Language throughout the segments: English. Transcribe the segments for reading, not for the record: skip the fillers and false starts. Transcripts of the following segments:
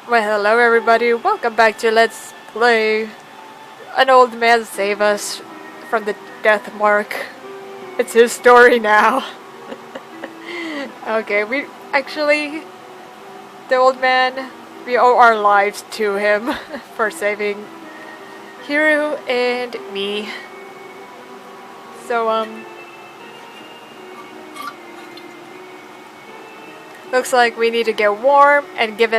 Well, hello everybody, welcome back to Let's Play An Old Man Save Us from the Death Mark. It's his story now. Okay, the old man, we owe our lives to him for saving Hiro and me. So, looks like we need to get warm and give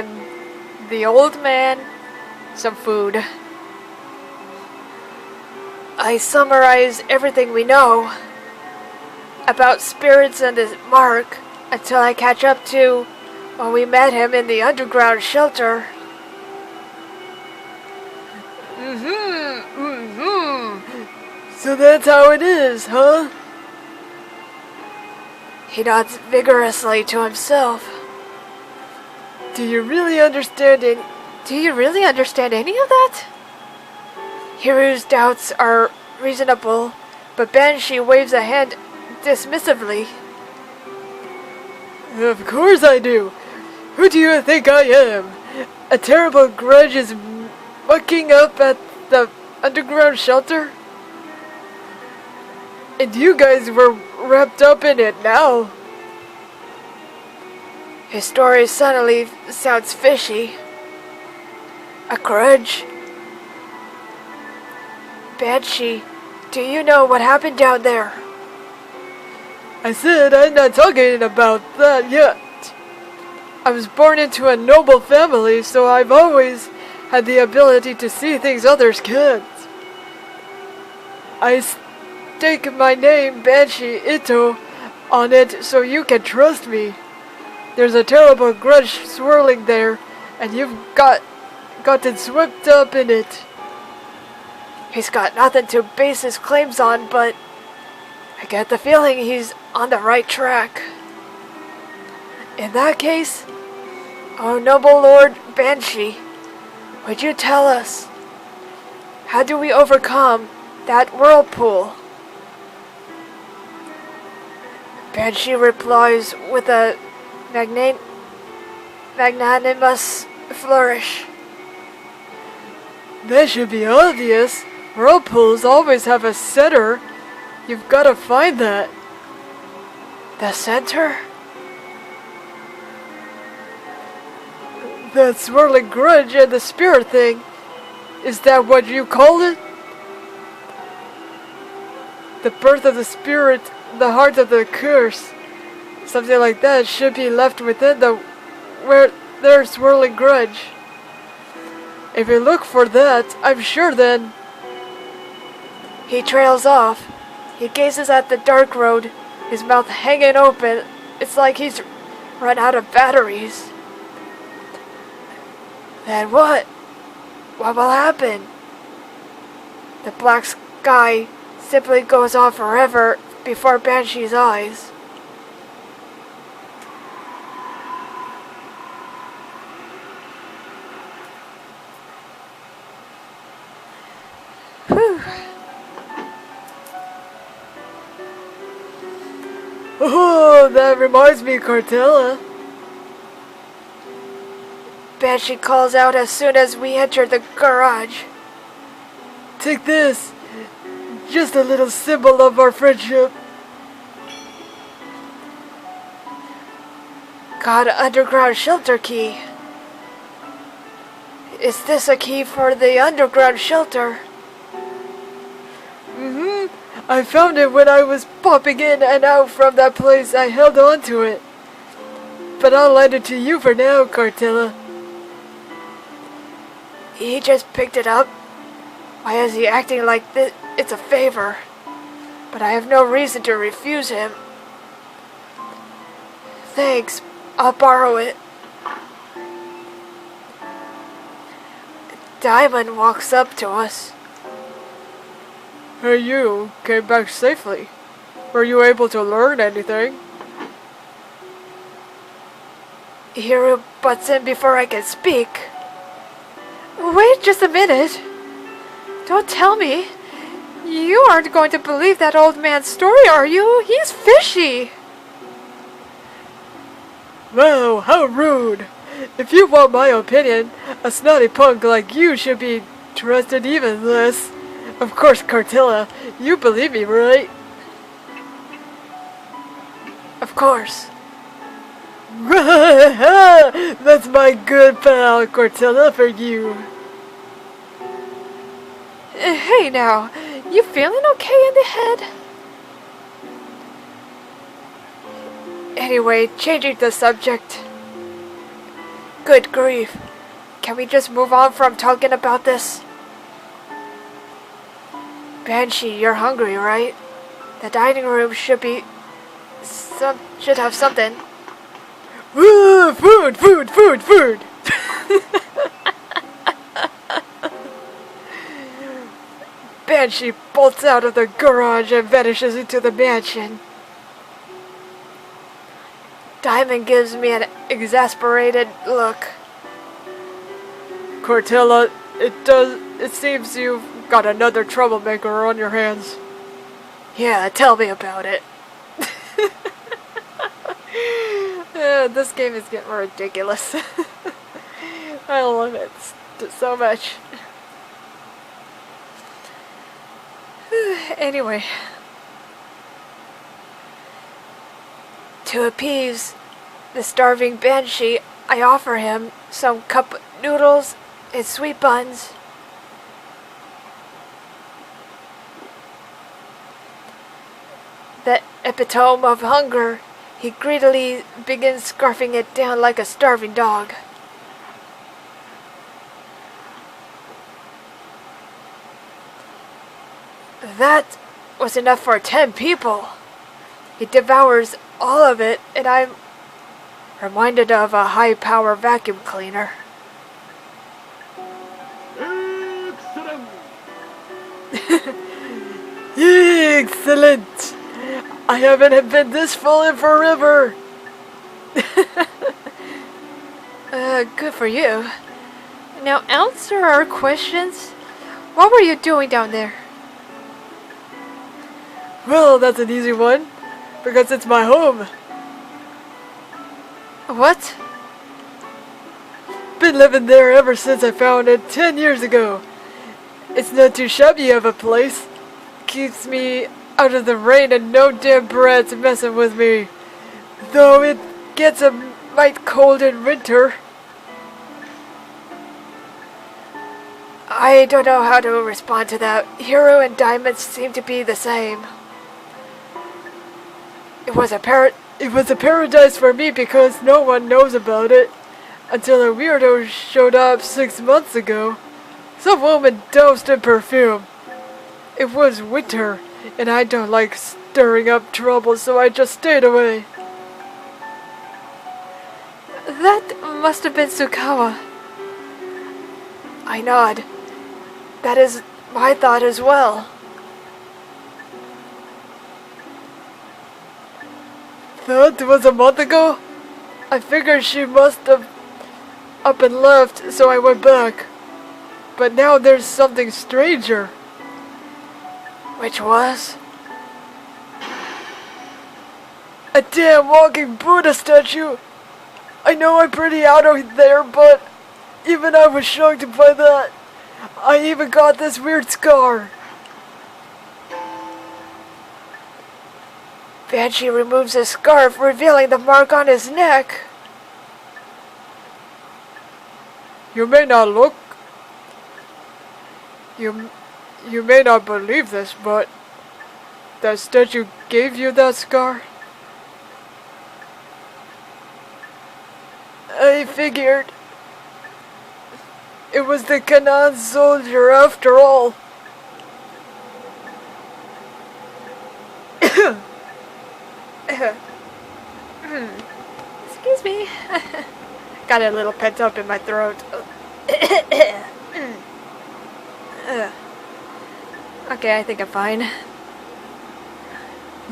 the old man some food. I summarize everything we know about spirits and his mark until I catch up to when we met him in the underground shelter. So that's how it is, huh? He nods vigorously to himself. Do you really understand any of that? Hiru's doubts are reasonable, but Banshee waves a hand dismissively. Of course I do. Who do you think I am? A terrible grudge is mucking up at the underground shelter? And you guys were wrapped up in it now. His story suddenly sounds fishy. A grudge? Banshee, do you know what happened down there? I said I'm not talking about that yet. I was born into a noble family, so I've always had the ability to see things others can't. I stake my name, Banshee Ito, on it so you can trust me. There's a terrible grudge swirling there, and you've gotten swept up in it. He's got nothing to base his claims on, but I get the feeling he's on the right track. In that case, oh noble Lord Banshee, would you tell us, how do we overcome that whirlpool? Banshee replies with a magnanimous flourish. That should be obvious. Whirlpools always have a center. You've got to find that. The center? The swirling grudge and the spirit thing. Is that what you call it? The birth of the spirit, the heart of the curse. Something like that should be left within where there's swirling grudge. If you look for that, I'm sure then. He trails off. He gazes at the dark road, his mouth hanging open. It's like he's run out of batteries. Then what? What will happen? The black sky simply goes on forever before Banshee's eyes. Whew. Oh, that reminds me, Cartella. Banshee calls out as soon as we enter the garage. Take this. Just a little symbol of our friendship. Got an underground shelter key. Is this a key for the underground shelter? I found it when I was popping in and out from that place. I held on to it. But I'll lend it to you for now, Cartilla. He just picked it up? Why is he acting like this? It's a favor. But I have no reason to refuse him. Thanks. I'll borrow it. Diamond walks up to us. Hey, you came back safely. Were you able to learn anything? Hiro butts in before I can speak. Wait just a minute. Don't tell me. You aren't going to believe that old man's story, are you? He's fishy. Wow, how rude. If you want my opinion, a snotty punk like you should be trusted even less. Of course, Cartilla, you believe me, right? Of course. That's my good pal, Cartilla, for you. Hey now, you feeling okay in the head? Anyway, changing the subject. Good grief. Can we just move on from talking about this? Banshee, you're hungry, right? The dining room should have something. Food, food, food, food! Banshee bolts out of the garage and vanishes into the mansion. Diamond gives me an exasperated look. Cartilla, it seems you've got another troublemaker on your hands. Yeah, tell me about it. This game is getting ridiculous. I love it so much. Anyway. To appease the starving Banshee, I offer him some cup noodles and sweet buns. The epitome of hunger, he greedily begins scarfing it down like a starving dog. That was enough for 10 people. He devours all of it, and I'm reminded of a high-power vacuum cleaner. Excellent! Excellent! I haven't been this full in forever! Good for you. Now answer our questions. What were you doing down there? Well, that's an easy one, because it's my home. What? Been living there ever since I found it 10 years ago. It's not too shabby of a place. Keeps me out of the rain and no damn brats messing with me. Though it gets a mite cold in winter. I don't know how to respond to that. Hero and Diamond seem to be the same. It was a paradise for me because no one knows about it. Until a weirdo showed up 6 months ago. Some woman doused in perfume. It was winter, and I don't like stirring up trouble, so I just stayed away. That must have been Tsukawa. I nod. That is my thought as well. That was a month ago? I figured she must have up and left, so I went back. But now there's something stranger. Which was? A damn walking Buddha statue! I know I'm pretty out of there, but even I was shocked by that. I even got this weird scar. Banshee removes his scarf, revealing the mark on his neck. You may not look... You may not believe this, but that statue gave you that scar? I figured it was the Kannon Soldier after all. Excuse me. Got a little pent up in my throat. Okay, I think I'm fine.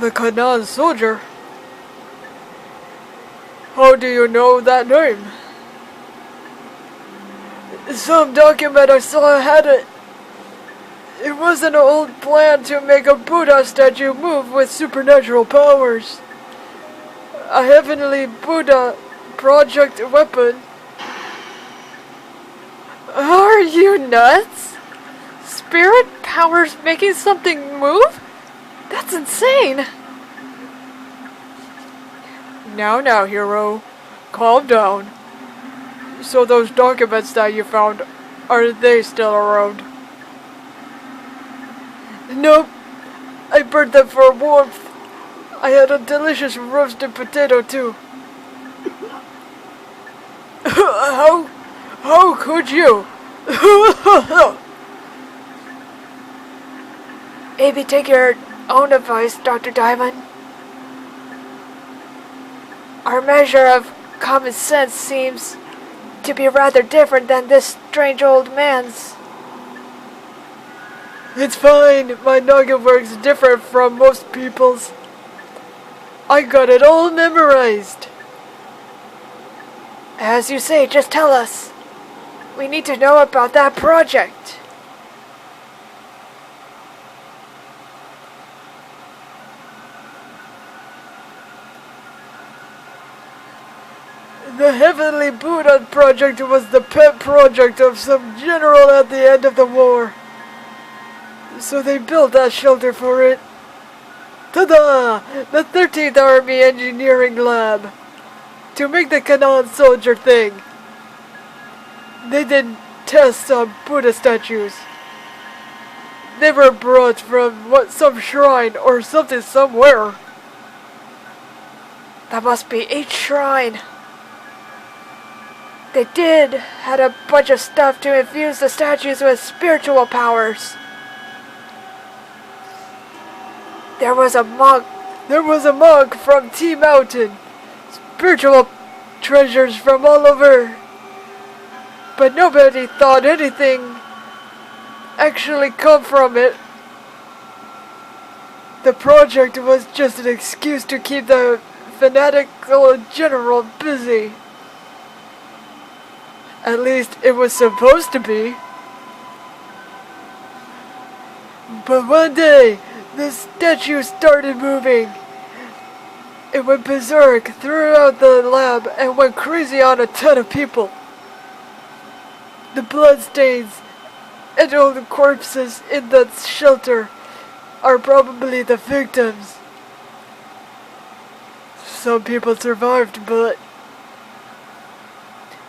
The Kannon Soldier? How do you know that name? Some document I saw had it. It was an old plan to make a Buddha statue move with supernatural powers. A heavenly Buddha project weapon. Are you nuts? Spirit powers making something move? That's insane. Now, hero. Calm down. So those documents that you found, are they still around? Nope. I burned them for warmth. I had a delicious roasted potato too. How could you? Maybe take your own advice, Dr. Diamond. Our measure of common sense seems to be rather different than this strange old man's. It's fine. My noggin works different from most people's. I got it all memorized. As you say, just tell us. We need to know about that project. The Heavenly Buddha project was the pet project of some general at the end of the war. So they built that shelter for it. Ta-da! The 13th Army Engineering Lab. To make the Kannon Soldier thing. They did tests on Buddha statues. They were brought from some shrine or something somewhere. That must be each shrine. They had a bunch of stuff to infuse the statues with spiritual powers. There was a monk from T Mountain. Spiritual treasures from all over. But nobody thought anything actually come from it. The project was just an excuse to keep the fanatical general busy. At least it was supposed to be. But one day, the statue started moving. It went berserk throughout the lab and went crazy on a ton of people. The bloodstains and all the corpses in the shelter are probably the victims. Some people survived, but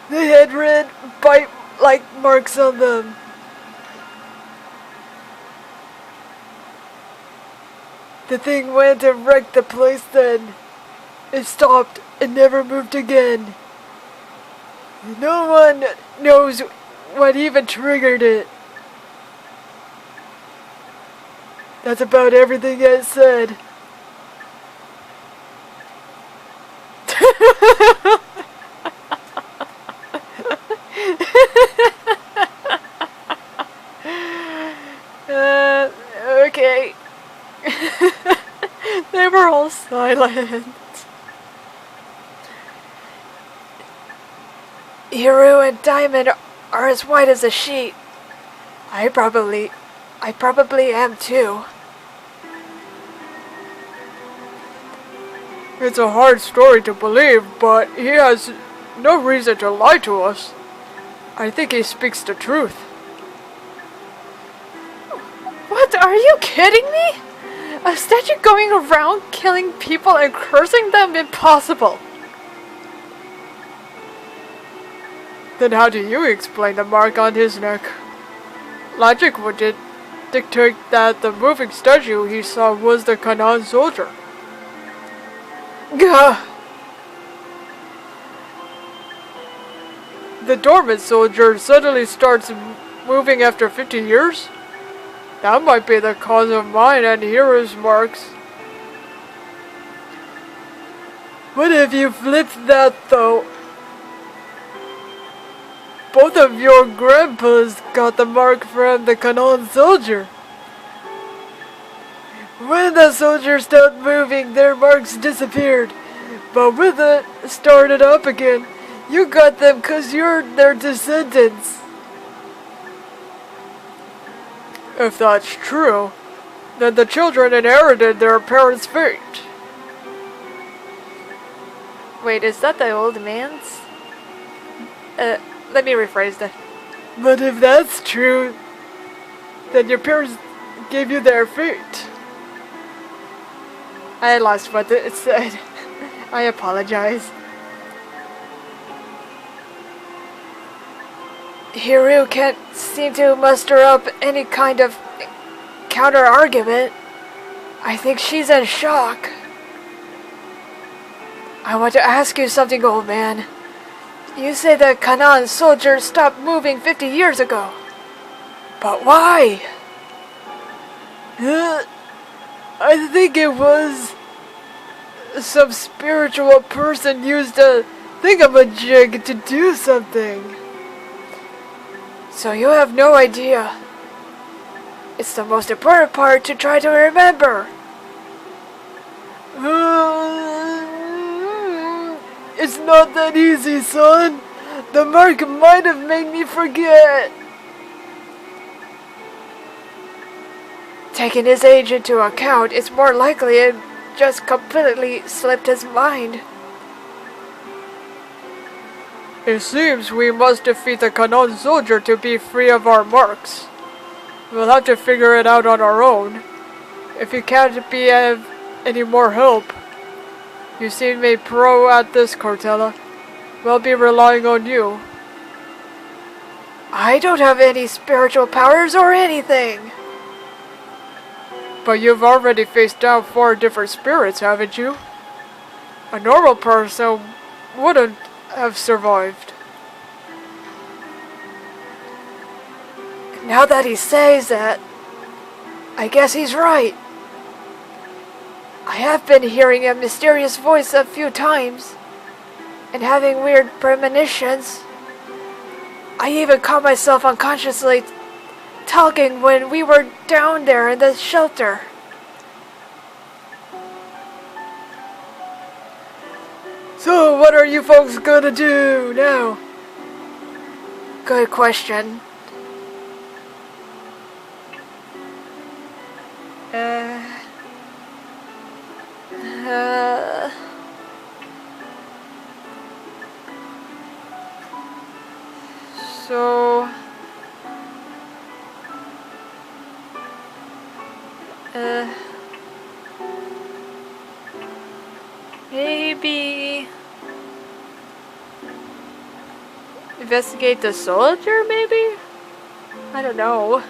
they had red bite-like marks on them. The thing went and wrecked the place then. It stopped and never moved again. No one knows what even triggered it. That's about everything I said. Okay. They were all silent. Hiro and Diamond are as white as a sheet. I probably am too. It's a hard story to believe, but he has no reason to lie to us. I think he speaks the truth. What? Are you kidding me? A statue going around killing people and cursing them? Impossible. Then how do you explain the mark on his neck? Logic would dictate that the moving statue he saw was the Kannon Soldier. Gah! The dormant soldier suddenly starts moving after 50 years? That might be the cause of mine and Hiro's marks. What if you flipped that though? Both of your grandpas got the mark from the Kannon Soldier. When the soldier stopped moving, their marks disappeared. But when it started up again, you got them 'cause you're their descendants. If that's true, then the children inherited their parents' fate. Wait, is that the old man's? Let me rephrase that. But if that's true, then your parents gave you their fate. I lost what it said. I apologize. Hiru can't seem to muster up any kind of counter-argument. I think she's in shock. I want to ask you something, old man. You say the Kannon Soldier stopped moving 50 years ago. But why? I think it was some spiritual person used a thingamajig to do something. So you have no idea. It's the most important part to try to remember. It's not that easy, son. The mark might have made me forget. Taking his age into account, it's more likely it just completely slipped his mind. It seems we must defeat the Kannon Soldier to be free of our marks. We'll have to figure it out on our own. If you can't be of any more help, you seem a pro at this, Cortella. We'll be relying on you. I don't have any spiritual powers or anything. But you've already faced down 4 different spirits, haven't you? A normal person wouldn't have survived. Now that he says that, I guess he's right. I have been hearing a mysterious voice a few times, and having weird premonitions. I even caught myself unconsciously talking when we were down there in the shelter. So, what are you folks gonna do now? Good question. So... Maybe... investigate the soldier, maybe? I don't know.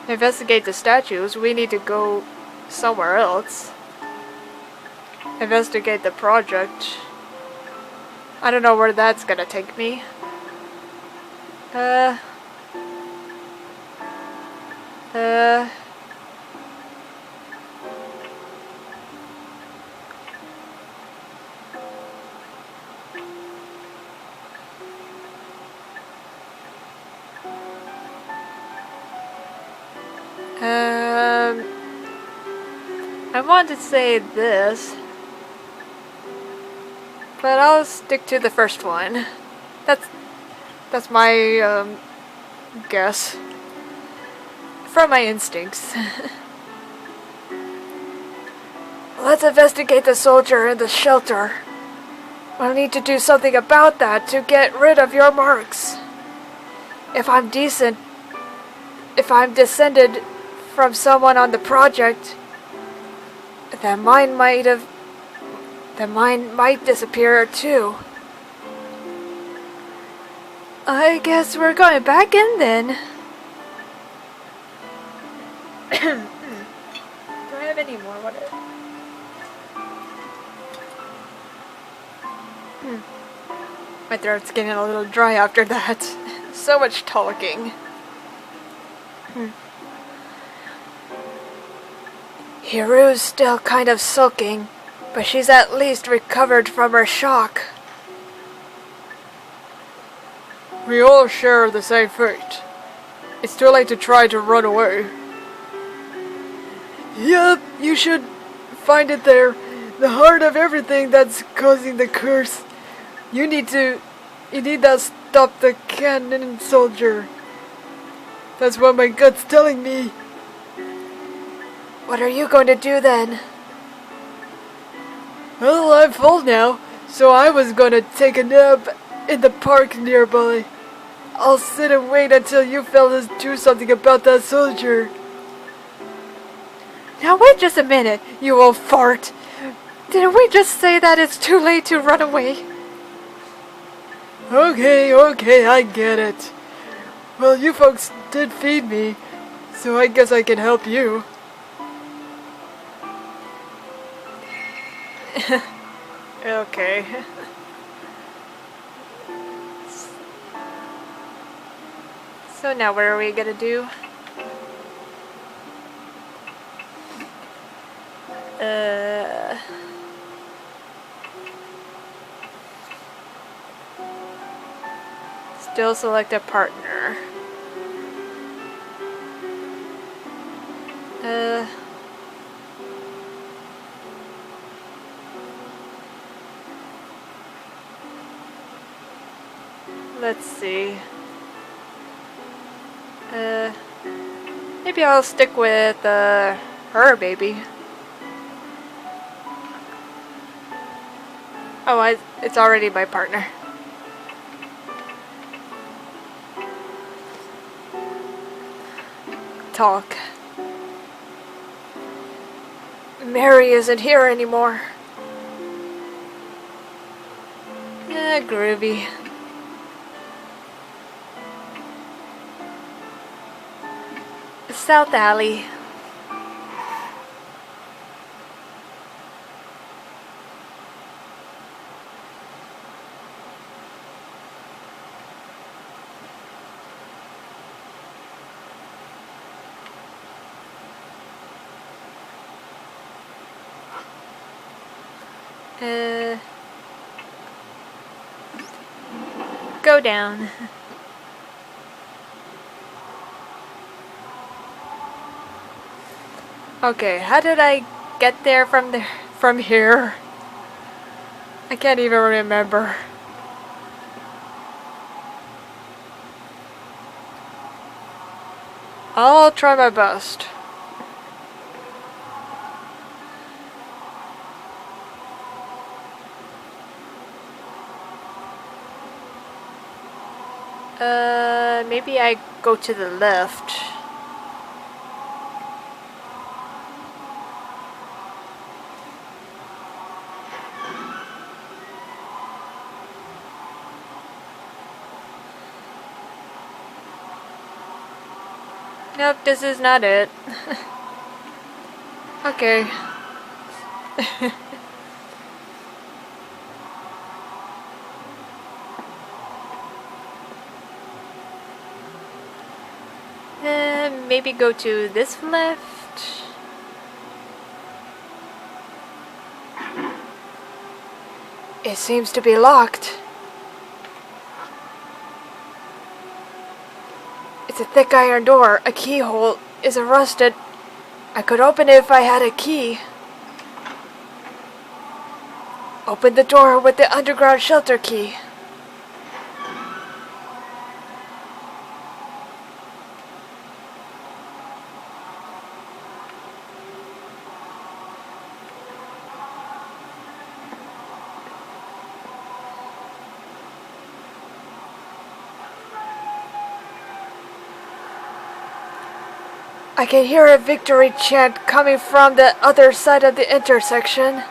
Investigate the statues, we need to go somewhere else. Investigate the project. I don't know where that's gonna take me. I want to say this, but I'll stick to the first one. That's my guess from my instincts. Let's investigate the soldier in the shelter. We'll need to do something about that to get rid of your marks. If I'm descended from someone on the project, then mine might disappear too. I guess we're going back in then. Do I have any more water? My throat's getting a little dry after that. So much talking. Hiru's still kind of sulking, but she's at least recovered from her shock. We all share the same fate. It's too late to try to run away. Yep, you should find it there. The heart of everything that's causing the curse. You need to stop the Kannon Soldier. That's what my gut's telling me. What are you going to do then? Well, I'm full now, so I was gonna take a nap in the park nearby. I'll sit and wait until you fellas do something about that soldier. Now wait just a minute, you old fart. Didn't we just say that it's too late to run away? Okay, I get it. Well, you folks did feed me, so I guess I can help you. Okay. So now what are we gonna do? Still select a partner. Let's see. Maybe I'll stick with her, maybe. Oh, it's already my partner. Talk. Mary isn't here anymore. Groovy. South Alley. Go down. Okay, how did I get there from here? I can't even remember. I'll try my best. Maybe I go to the left. Nope, this is not it. Okay. Maybe go to this left. It seems to be locked. It's a thick iron door. A keyhole isn't rusted. I could open it if I had a key. Open the door with the underground shelter key. I can hear a victory chant coming from the other side of the intersection.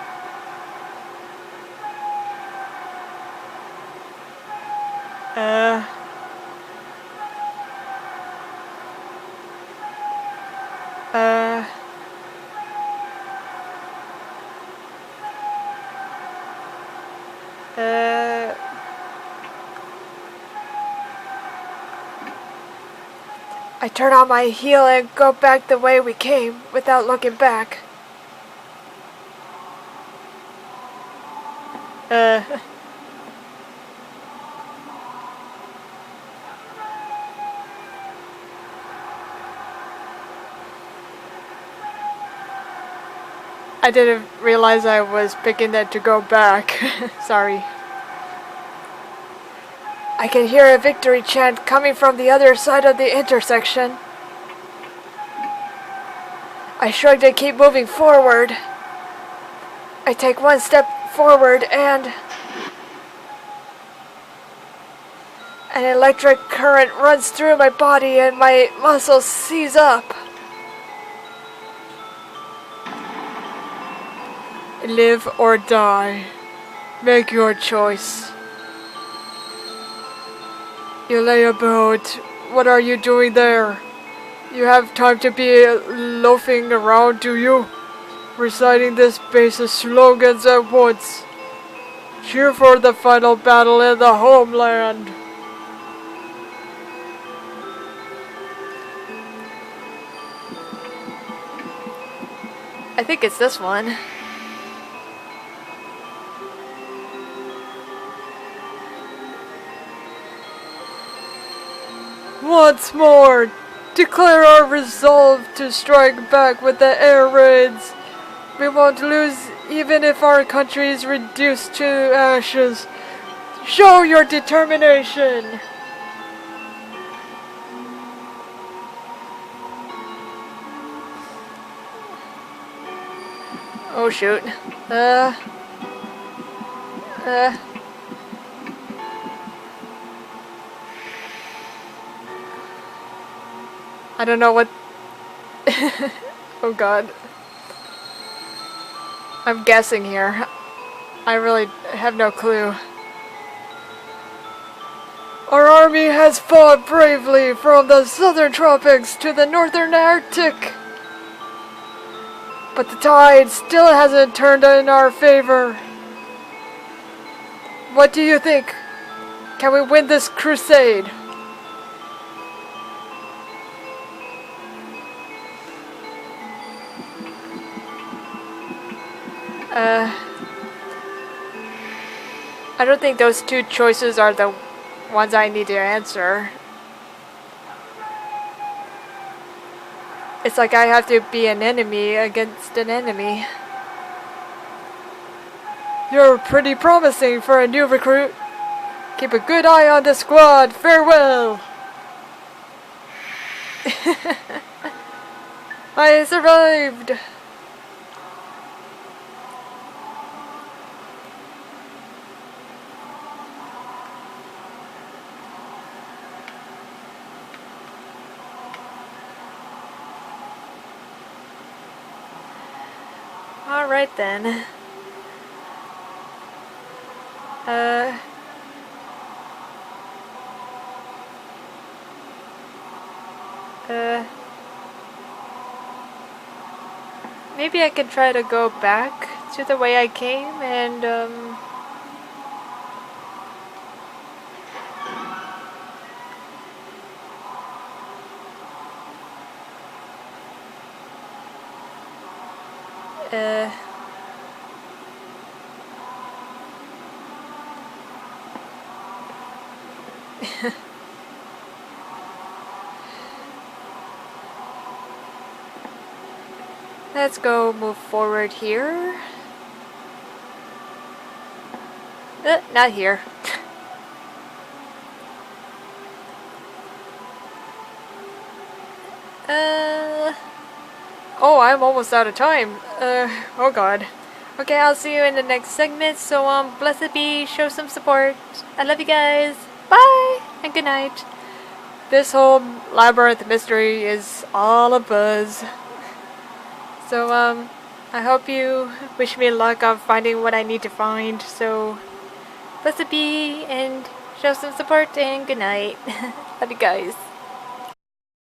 I turn on my heel and go back the way we came without looking back. I didn't realize I was picking that to go back. Sorry. I can hear a victory chant coming from the other side of the intersection. I shrug and keep moving forward. I take one step forward and... An electric current runs through my body and my muscles seize up. Live or die. Make your choice. You lay about. What are you doing there? You have time to be loafing around, do you? Reciting this base's slogans at once. Cheer for the final battle in the homeland. I think it's this one. Once more, declare our resolve to strike back with the air raids. We won't lose even if our country is reduced to ashes. Show your determination. Oh shoot. I don't know what... Oh god. I'm guessing here. I really have no clue. Our army has fought bravely from the southern tropics to the northern Arctic. But the tide still hasn't turned in our favor. What do you think? Can we win this crusade? I don't think those two choices are the ones I need to answer. It's like I have to be an enemy against an enemy. You're pretty promising for a new recruit. Keep a good eye on the squad. Farewell. I survived. Alright then. Maybe I could try to go back to the way I came and, let's go move forward here. Not here. Oh, I'm almost out of time. Oh god. Okay, I'll see you in the next segment. So, blessed be, show some support. I love you guys. Bye, and good night. This whole labyrinth mystery is all a buzz. So, I hope you wish me luck on finding what I need to find. So, Blessed be, and show some support, and good night. Love you guys.